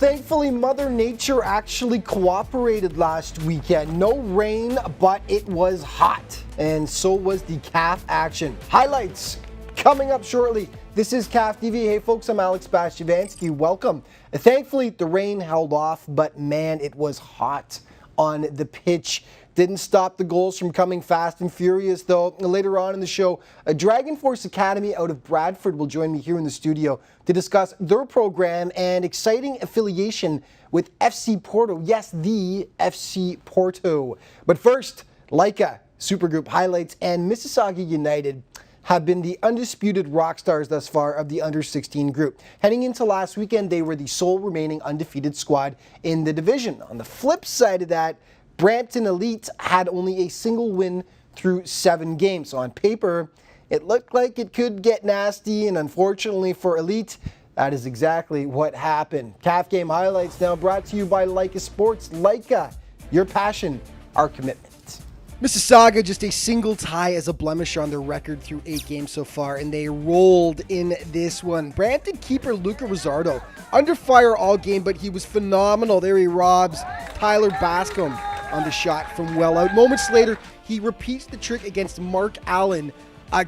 thankfully, Mother Nature actually cooperated last weekend. No rain, but it was hot. And so was the CAF action. Highlights coming up shortly. This is CAF TV. Hey folks, I'm Alex Bastiavansky. Welcome. Thankfully, the rain held off, but man, it was hot on the pitch. Didn't stop the goals from coming fast and furious, though. Later on in the show, a Dragon Force Academy out of Bradford will join me here in the studio to discuss their program and exciting affiliation with FC Porto. Yes, the FC Porto. But first, Laika, Supergroup highlights, and Mississauga United have been the undisputed rock stars thus far of the under-16 group. Heading into last weekend, they were the sole remaining undefeated squad in the division. On the flip side of that, Brampton Elite had only a single win through 7 games. So on paper, it looked like it could get nasty, and unfortunately for Elite, that is exactly what happened. CAF game highlights now brought to you by Laika Sports. Laika, your passion, our commitment. Mississauga just a single tie as a blemish on their record through 8 games so far, and they rolled in this one. Brampton keeper Luca Rizzardo under fire all game, but he was phenomenal. There he robs Tyler Bascom on the shot from well out. Moments later, he repeats the trick against Mark Allen.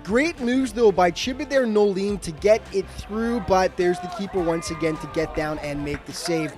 Great moves, though, by Chibadare Nolene to get it through, but there's the keeper once again to get down and make the save.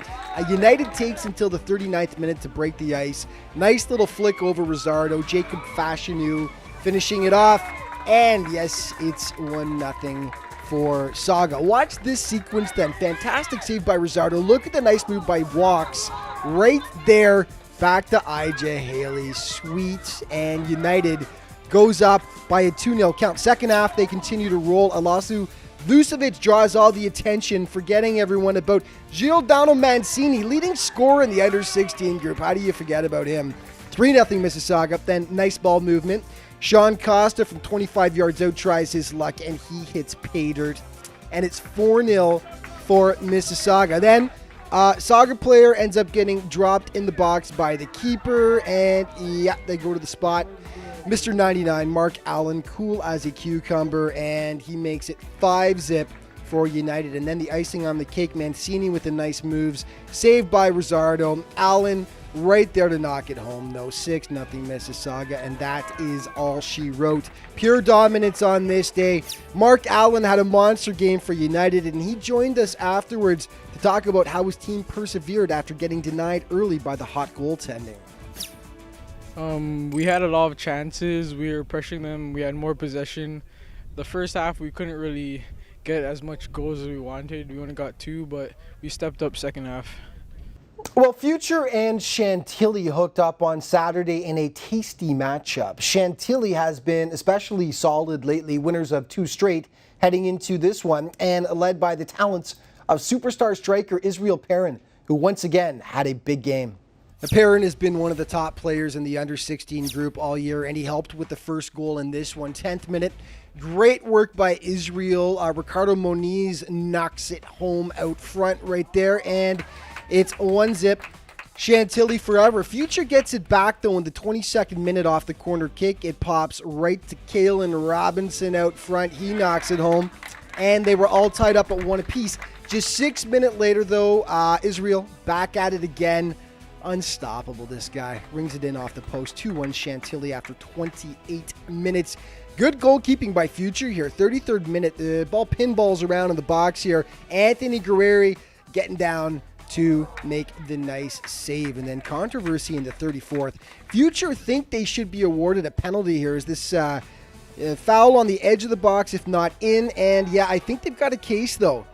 United takes until the 39th minute to break the ice. Nice little flick over Rizzardo. Jacob Fashanu finishing it off. And yes, it's 1-0 for Saga. Watch this sequence then. Fantastic save by Rizzardo. Look at the nice move by Walks right there. Back to IJ Haley. Sweet. And United goes up by a 2-0 count. Second half, they continue to roll. Alasu Vucevic draws all the attention, forgetting everyone about Giordano Mancini, leading scorer in the under-16 group. How do you forget about him? 3-0 Mississauga. Then nice ball movement. Sean Costa from 25 yards out tries his luck, and he hits pay dirt. And it's 4-0 for Mississauga. Then Saga player ends up getting dropped in the box by the keeper, and yeah, they go to the spot. Mr. 99, Mark Allen, cool as a cucumber, and he makes it 5-0 for United. And then the icing on the cake, Mancini with the nice moves, saved by Rizzardo. Allen right there to knock it home, though. 6-0 Mississauga, and that is all she wrote. Pure dominance on this day. Mark Allen had a monster game for United, and he joined us afterwards to talk about how his team persevered after getting denied early by the hot goaltending. We had a lot of chances. We were pressuring them. We had more possession. The first half, we couldn't really get as much goals as we wanted. We only got 2, but we stepped up second half. Well, Future and Chantilly hooked up on Saturday in a tasty matchup. Chantilly has been especially solid lately, winners of 2 straight heading into this one, and led by the talents of superstar striker Israel Perrin, who once again had a big game. Perrin has been one of the top players in the under-16 group all year, and he helped with the first goal in this one. 10th minute. Great work by Israel. Ricardo Moniz knocks it home out front right there, and it's 1-0. Chantilly forever. Future gets it back, though, in the 22nd minute off the corner kick. It pops right to Kalen Robinson out front. He knocks it home, and they were all tied up at 1 apiece. Just 6 minutes later, though, Israel back at it again. Unstoppable, this guy. Rings it in off the post. 2-1 Chantilly after 28 minutes. Good goalkeeping by Future here. 33rd minute. The ball pinballs around in the box here. Anthony Guerreri getting down to make the nice save. And then controversy in the 34th. Future think they should be awarded a penalty here. Is this foul on the edge of the box, if not in? And yeah, I think they've got a case, though.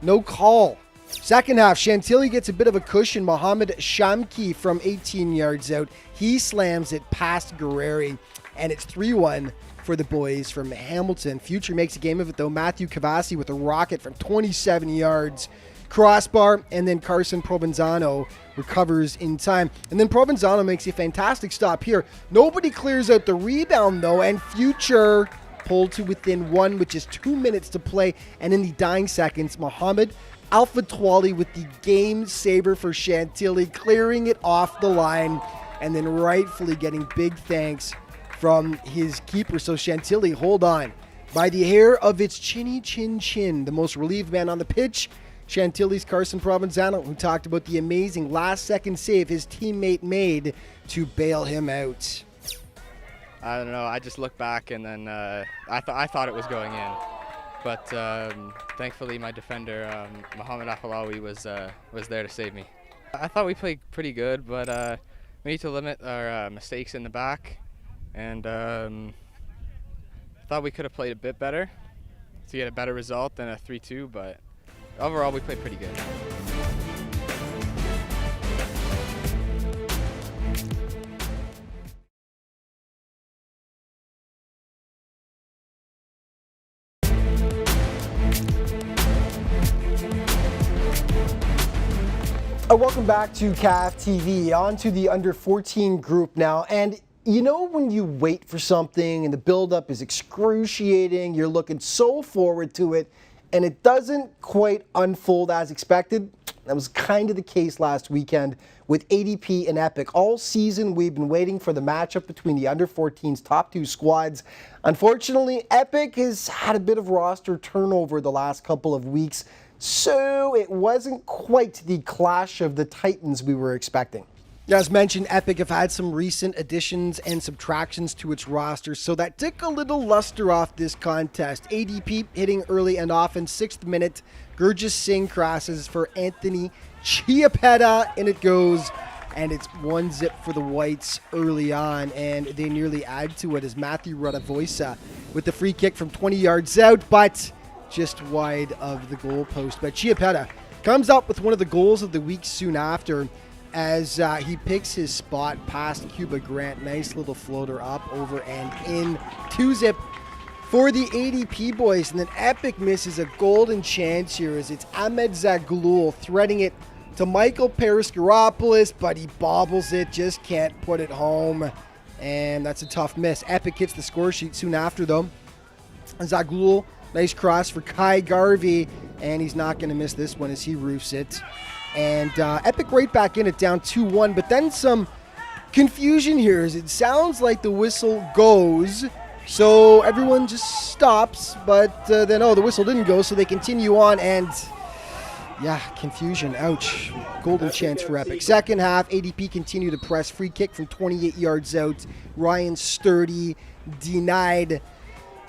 No call. Second half, Chantilly gets a bit of a cushion. Mohamed Shamki from 18 yards out. He slams it past Guerreri, and it's 3-1 for the boys from Hamilton. Future makes a game of it, though. Matthew Cavassi with a rocket from 27 yards. Crossbar, and then Carson Provenzano recovers in time. And then Provenzano makes a fantastic stop here. Nobody clears out the rebound, though, and Future pulled to within 1, which is 2 minutes to play. And in the dying seconds, Mohamed Alpha Twali with the game saver for Chantilly, clearing it off the line, and then rightfully getting big thanks from his keeper. So Chantilly, hold on. By the hair of its chinny chin chin, the most relieved man on the pitch, Chantilly's Carson Provenzano, who talked about the amazing last-second save his teammate made to bail him out. I don't know. I just looked back and then I thought it was going in, but thankfully my defender Mohamed Afalawi was there to save me. I thought we played pretty good, but we need to limit our mistakes in the back, and I thought we could have played a bit better to get a better result than a 3-2, but overall we played pretty good. Welcome back to CAF TV. On to the under 14 group now. And you know when you wait for something and the buildup is excruciating, you're looking so forward to it, and it doesn't quite unfold as expected? That was kind of the case last weekend with ADP and Epic. All season we've been waiting for the matchup between the under 14's top two squads. Unfortunately, Epic has had a bit of roster turnover the last couple of weeks, so it wasn't quite the clash of the Titans we were expecting. As mentioned, Epic have had some recent additions and subtractions to its roster, so that took a little luster off this contest. ADP hitting early and often, 6th minute. Gurjit Singh crosses for Anthony Chiapetta, and it goes. And it's 1-0 for the Whites early on, and they nearly add to it as Matthew Radavoisa with the free kick from 20 yards out, but just wide of the goalpost. But Chiapetta comes up with one of the goals of the week soon after, as he picks his spot past Cuba Grant. Nice little floater up, over, and in. 2-0 for the ADP boys. And then Epic misses a golden chance here as it's Ahmed Zaghloul threading it to Michael Periskaropoulos, but he bobbles it, just can't put it home. And that's a tough miss. Epic hits the score sheet soon after, though. Zaghloul, nice cross for Kai Garvey, and he's not going to miss this one as he roofs it. And Epic right back in it, down 2-1, but then some confusion here as it sounds like the whistle goes, so everyone just stops, but then, the whistle didn't go, so they continue on, and yeah, confusion, ouch. Golden chance for Epic. Second half, ADP continue to press. Free kick from 28 yards out. Ryan Sturdy denied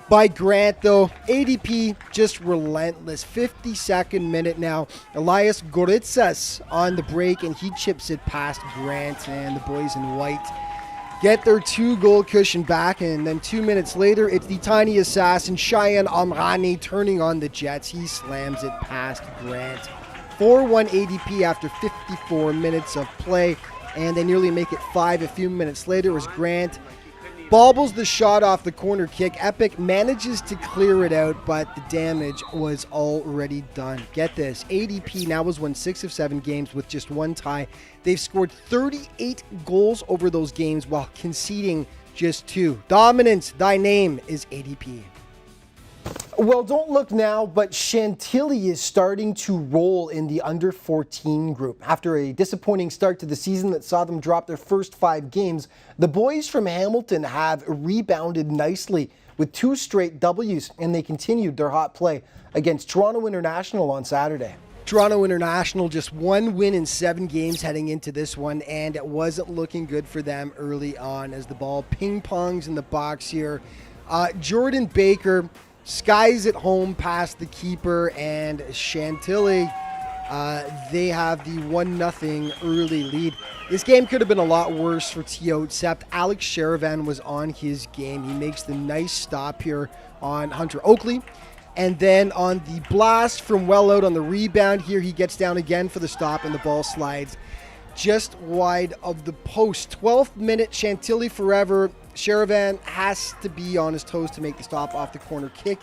by Grant, though. ADP just relentless. 52nd minute now. Elias Goritsas on the break, and he chips it past Grant, and the boys in white get their 2-goal cushion back. And then 2 minutes later, it's the tiny assassin Cheyenne Amrani turning on the Jets. He slams it past Grant. 4-1 ADP after 54 minutes of play, and they nearly make it 5 a few minutes later as Grant bobbles the shot off the corner kick. Epic manages to clear it out, but the damage was already done. Get this, ADP now has won 6 of 7 games with just 1 tie. They've scored 38 goals over those games while conceding just 2. Dominance, thy name is ADP. Well, don't look now, but Chantilly is starting to roll in the under 14 group. After a disappointing start to the season that saw them drop their first 5 games, the boys from Hamilton have rebounded nicely with 2 straight W's, and they continued their hot play against Toronto International on Saturday. Toronto International just 1 win in 7 games heading into this one, and it wasn't looking good for them early on as the ball ping-pongs in the box here. Jordan Baker skies it home past the keeper, and Chantilly, they have the 1-0 early lead. This game could have been a lot worse for TO, except Alex Sherivan was on his game. He makes the nice stop here on Hunter Oakley. And then on the blast from well out on the rebound here, he gets down again for the stop, and the ball slides just wide of the post. 12th minute, Chantilly forever. Sherivan has to be on his toes to make the stop off the corner kick.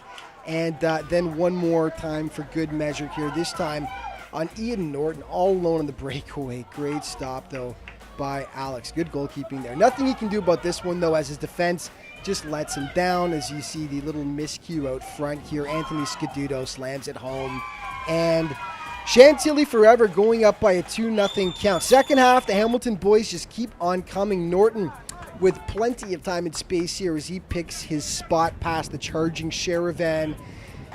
And then one more time for good measure here, this time on Ian Norton, all alone on the breakaway. Great stop, though, by Alex. Good goalkeeping there. Nothing he can do about this one, though, as his defense just lets him down. As you see the little miscue out front here, Anthony Scaduto slams it home. And Chantilly forever going up by a 2-0 count. Second half, the Hamilton boys just keep on coming. Norton with plenty of time and space here as he picks his spot past the charging Sherivan.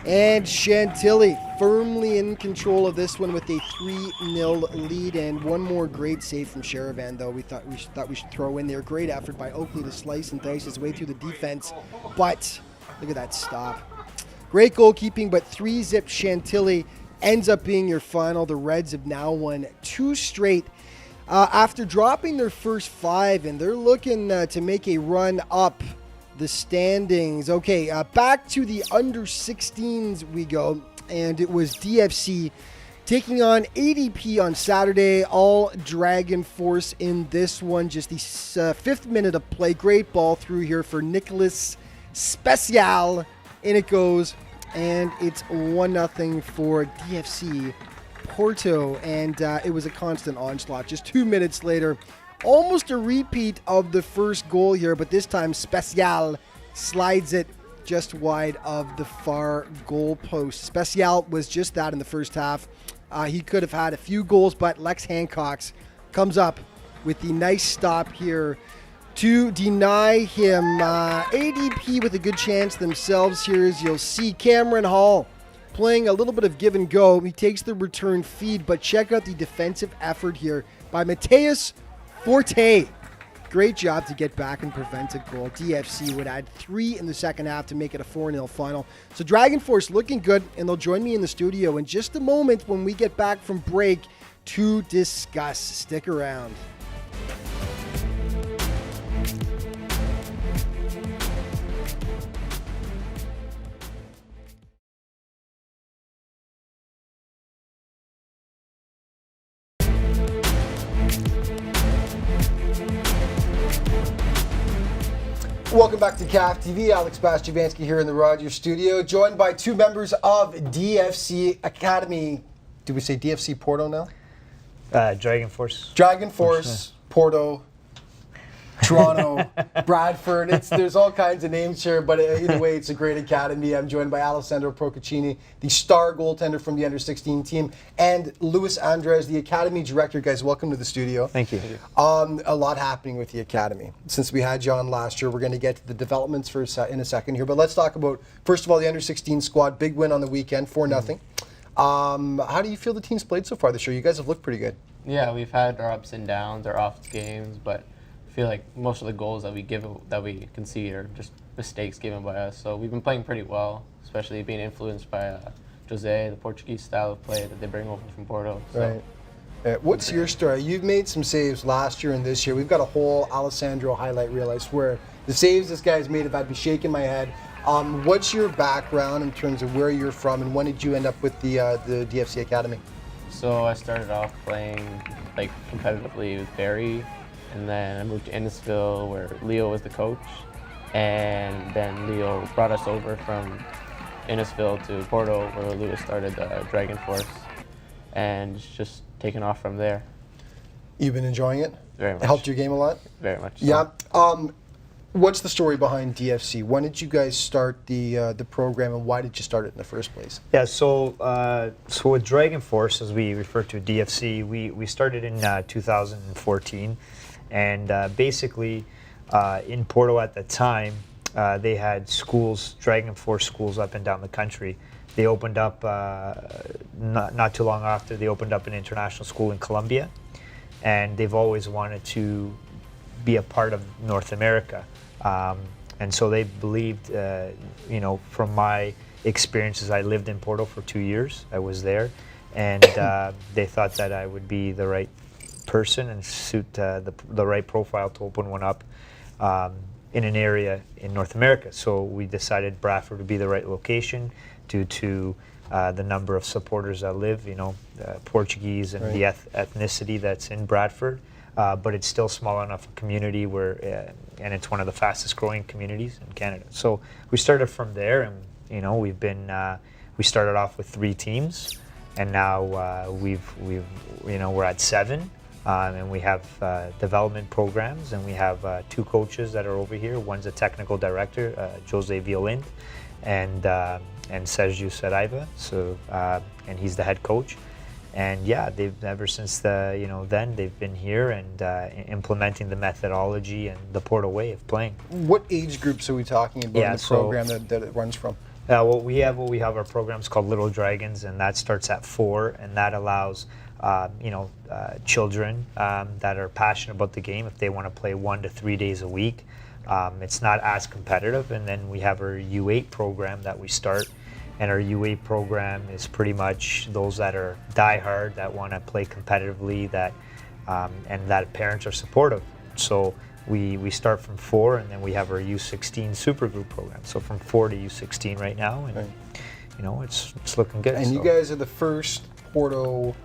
And Chantilly firmly in control of this one with a 3-0 lead, and one more great save from Sherivan, though we thought we should throw in there. Great effort by Oakley to slice and dice his way through the defense, but look at that stop. Great goalkeeping, but 3-zip Chantilly ends up being your final. The Reds have now won 2 straight after dropping their first 5, and they're looking to make a run up the standings. Okay, back to the under-16s we go, and it was DFC taking on ADP on Saturday. All Dragon Force in this one. Just the 5th minute of play. Great ball through here for Nicholas Special. In it goes, and it's 1-0 for DFC Porto, and it was a constant onslaught. Just 2 minutes later, almost a repeat of the first goal here, but this time Special slides it just wide of the far goal post. Special was just that in the first half. He could have had a few goals, but Lex Hancock's comes up with the nice stop here to deny him. ADP with a good chance themselves here, as you'll see. Cameron Hall playing a little bit of give and go. He takes the return feed, but check out the defensive effort here by Mateus Forte. Great job to get back and prevent a goal. DFC would add 3 in the second half to make it a 4-0 final. So Dragon Force looking good, and they'll join me in the studio in just a moment when we get back from break to discuss. Stick around. Welcome back to CAF TV. Alex Bastiavansky here in the Rogers studio, joined by 2 members of DFC Academy. Do we say DFC Porto now? Dragon Force. Dragon Force, Porto, Toronto, Bradford. There's all kinds of names here, but either way, it's a great academy. I'm joined by Alessandro Procaccini, the star goaltender from the under-16 team, and Luis Andres, the academy director. Guys, welcome to the studio. Thank you. A lot happening with the academy. Since we had you on last year, we're going to get to the developments in a second here, but let's talk about, first of all, the under-16 squad. Big win on the weekend, 4-0. How do you feel the team's played so far this year? You guys have looked pretty good. Yeah, we've had our ups and downs, our off games, but I feel like most of the goals that we concede are just mistakes given by us. So we've been playing pretty well, especially being influenced by Jose, the Portuguese style of play that they bring over from Porto. So. Right. What's your story? You've made some saves last year and this year. We've got a whole Alessandro highlight reel, I swear. The saves this guy's made have had me shaking my head. What's your background in terms of where you're from, and when did you end up with the DFC Academy? So I started off playing competitively with Barry, and then I moved to Innisfil where Leo was the coach, and then Leo brought us over from Innisfil to Porto where Lewis started Dragon Force, and it's just taken off from there. You've been enjoying it? Very much. It helped your game a lot? Very much so. Yeah. What's the story behind DFC? When did you guys start the program, and why did you start it in the first place? Yeah, so with Dragon Force, as we refer to DFC, we started in 2014, and basically in Porto at the time, they had schools, Dragon Force schools up and down the country. They opened up, not too long after, they opened up an international school in Colombia, and they've always wanted to be a part of North America. And so they believed, from my experiences, I lived in Porto for 2 years. I was there, and they thought that I would be the right person and suit the right profile to open one up in an area in North America. So we decided Bradford would be the right location due to the number of supporters that live, Portuguese and the ethnicity that's in Bradford. But it's still small enough a community where, and it's one of the fastest growing communities in Canada. So we started from there, and we've been, we started off with 3 teams, and now we're at 7, and we have development programs, and we have 2 coaches that are over here. One's a technical director, Jose Violent, and Sergio Saraiva. So, and he's the head coach. And yeah, they've ever since then they've been here and implementing the methodology and the Porto way of playing. What age groups are we talking about in the program that it runs from? What we have our programs called Little Dragons, and that starts at 4, and that allows children that are passionate about the game, if they want to play 1 to 3 days a week. It's not as competitive. And then we have our U8 program that we start, and our U8 program is pretty much those that are diehard, that want to play competitively, and that parents are supportive. So we start from 4, and then we have our U16 supergroup program. So from 4 to U16 right now, and it's looking good. And you guys are the first Porto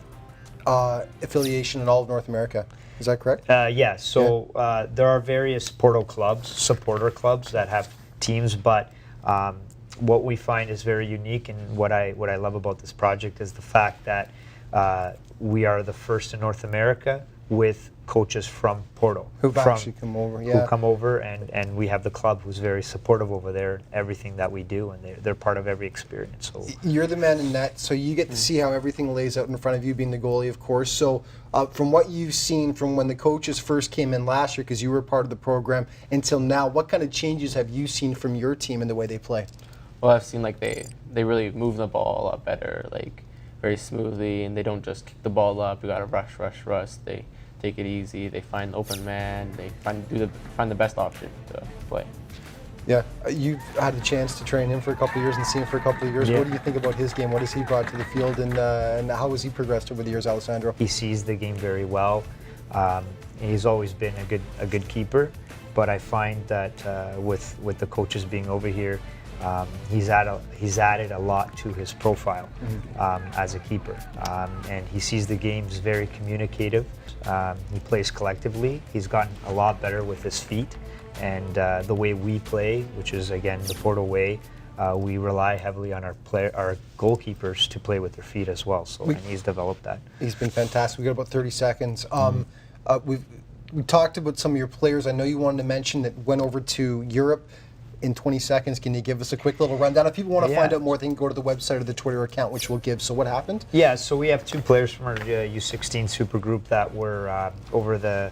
affiliation in all of North America. Is that correct? Yeah. So there are various Porto clubs, supporter clubs that have teams, but what we find is very unique, and what I love about this project is the fact that we are the first in North America with coaches from Porto. Who've actually come over, yeah. Who come over, and we have the club who's very supportive over there, everything that we do, and they're part of every experience. So you're the man in net, so you get to see how everything lays out in front of you, being the goalie, of course. So from what you've seen from when the coaches first came in last year, because you were part of the program, until now, what kind of changes have you seen from your team in the way they play? Well, I've seen like they really move the ball a lot better, like very smoothly, and they don't just kick the ball up. You got to rush. They take it easy. They find open man. They find the best option to play. Yeah, you've had a chance to train him for a couple of years and see him for a couple of years. Yeah. What do you think about his game? What has he brought to the field, and how has he progressed over the years, Alessandro? he sees the game very well. He's always been a good keeper, but I find that with the coaches being over here, he's added a lot to his profile as a keeper, and he sees the games very communicative. He plays collectively. He's gotten a lot better with his feet, and the way we play, which is again the Porto way. We rely heavily on our goalkeepers to play with their feet as well. So and he's developed that. He's been fantastic. We got about 30 seconds. We talked about some of your players. I know you wanted to mention that went over to Europe. In 20 seconds, can you give us a quick little rundown? If people want to find out more, they can go to the website or the Twitter account, which we'll give. So what happened? Yeah, so we have 2 players from our U16 supergroup that were over the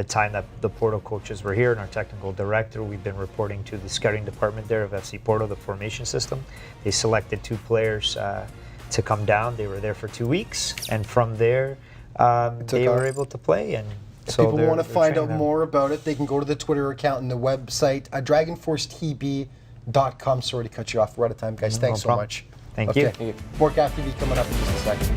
time that the Porto coaches were here, and our technical director. We've been reporting to the scouting department there of FC Porto, the formation system. They selected 2 players to come down. They were there for 2 weeks, and from there they were able to play. And if people want to find out more about it, they can go to the Twitter account and the website, dragonforcetb.com. Sorry to cut you off. We're out of time, guys. Thanks so much. Thank you. More CAF TV coming up in just a second.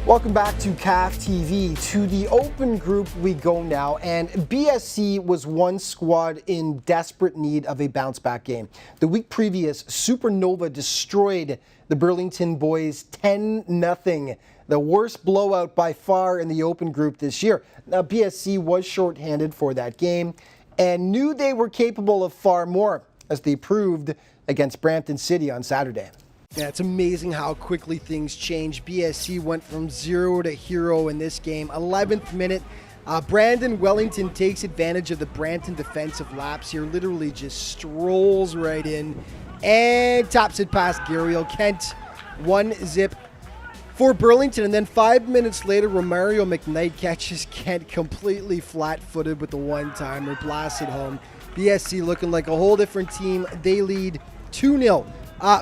Welcome back to CAF TV. To the open group we go now, and BSC was one squad in desperate need of a bounce-back game. The week previous, Supernova destroyed the Burlington boys 10-0, the worst blowout by far in the open group this year. Now, BSC was shorthanded for that game and knew they were capable of far more, as they proved against Brampton City on Saturday. Yeah, it's amazing how quickly things change. BSC went from 0 to hero in this game. 11th minute, Brandon Wellington takes advantage of the Brampton defensive lapse here, literally just strolls right in and taps it past Gariel Kent. 1-0 for Burlington, and then 5 minutes later, Romario McKnight catches Kent completely flat-footed with the one-timer, blasts it home. BSC looking like a whole different team. They lead 2-0.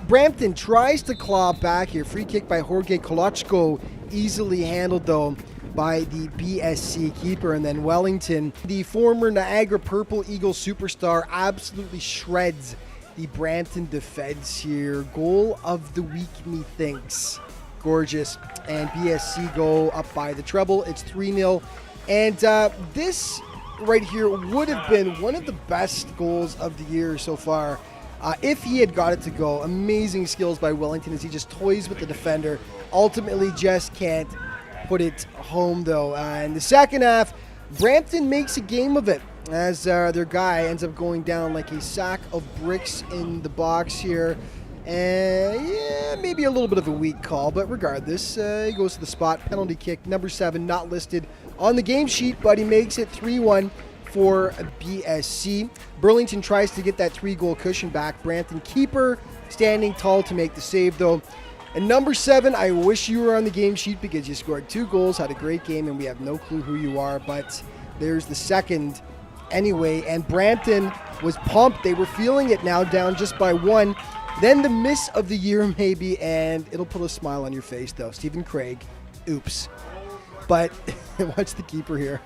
Brampton tries to claw back here. Free kick by Jorge Kolochko, easily handled though by the BSC keeper. And then Wellington, the former Niagara Purple Eagle superstar, absolutely shreds the Brampton defense here. Goal of the week, methinks. Gorgeous. And BSC go up by the treble. It's 3-0. And this right here would have been one of the best goals of the year so far. If he had got it to go. Amazing skills by Wellington as he just toys with the defender. Ultimately just can't put it home though. In the second half, Brampton makes a game of it as their guy ends up going down like a sack of bricks in the box here. And yeah, maybe a little bit of a weak call, but regardless, he goes to the spot. Penalty kick, number 7, not listed on the game sheet, but he makes it 3-1. For BSC. Burlington tries to get that 3-goal cushion back. Brampton keeper standing tall to make the save though. And number 7, I wish you were on the game sheet because you scored 2 goals, had a great game, and we have no clue who you are, but there's the second anyway. And Brampton was pumped. They were feeling it now, down just by 1. Then the miss of the year maybe, and it'll put a smile on your face though. Stephen Craig, oops. But watch the keeper here.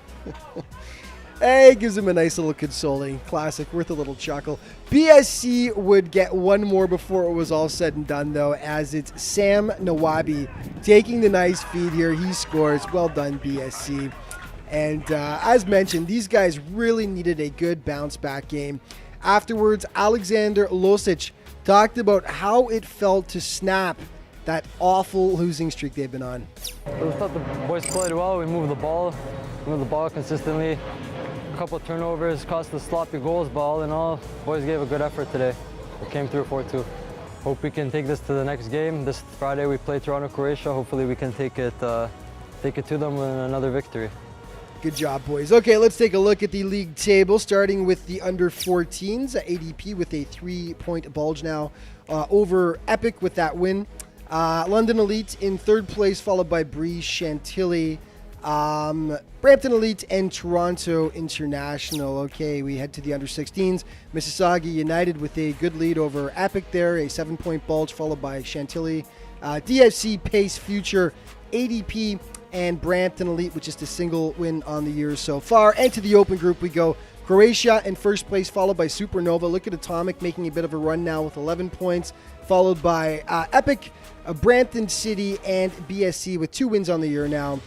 Hey, gives him a nice little consoling. Classic, worth a little chuckle. BSC would get one more before it was all said and done, though, as it's Sam Nawabi taking the nice feed here. He scores. Well done, BSC. And as mentioned, these guys really needed a good bounce-back game. Afterwards, Alexander Losic talked about how it felt to snap that awful losing streak they've been on. I thought the boys played well. We moved the ball consistently. A couple turnovers, cost us sloppy goals, but all in all, boys gave a good effort today. We came through 4-2. Hope we can take this to the next game. This Friday we play Toronto, Croatia. Hopefully we can take it to them with another victory. Good job, boys. Okay, let's take a look at the league table, starting with the under-14s. ADP with a 3-point bulge now over Epic with that win. London Elite in 3rd place, followed by Breeze Chantilly. Brampton Elite and Toronto International. Okay, we head to the under-16s. Mississauga United with a good lead over Epic there, a 7-point bulge, followed by Chantilly. DFC Pace Future, ADP, and Brampton Elite, which is the single win on the year so far. And to the open group we go. Croatia in 1st place, followed by Supernova. Look at Atomic making a bit of a run now with 11 points, followed by Epic, Brampton City, and BSC with 2 wins on the year now.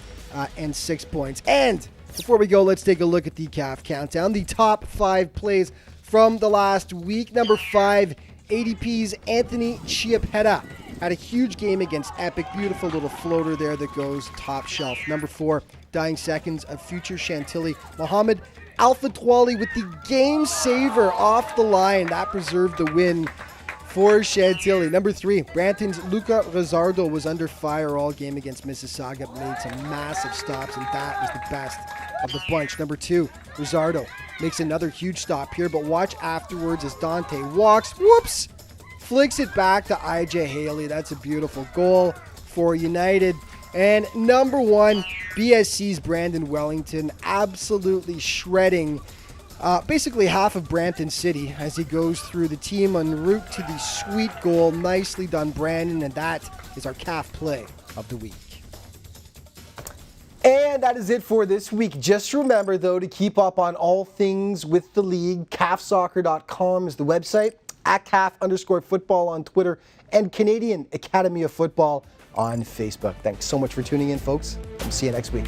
And 6 points. And before we go, let's take a look at the CAF countdown. The top 5 plays from the last week. Number 5, ADP's Anthony Chiappetta had a huge game against Epic. Beautiful little floater there that goes top shelf. Number 4, dying seconds of Future Chantilly. Mohammed Alpha Twali with the game saver off the line. That preserved the win for Chantilly. Number 3, Brampton's Luca Rizzardo was under fire all game against Mississauga, made some massive stops, and that was the best of the bunch. Number 2, Rizzardo makes another huge stop here, but watch afterwards as Dante walks, whoops, flicks it back to IJ Haley. That's a beautiful goal for United. And number 1, BSC's Brandon Wellington, absolutely shredding basically half of Brampton City as he goes through the team en route to the sweet goal. Nicely done, Brandon, and that is our CAF play of the week. And that is it for this week. Just remember, though, to keep up on all things with the league, CAFsoccer.com is the website, at CAF_football on Twitter, and Canadian Academy of Football on Facebook. Thanks so much for tuning in, folks. We'll see you next week.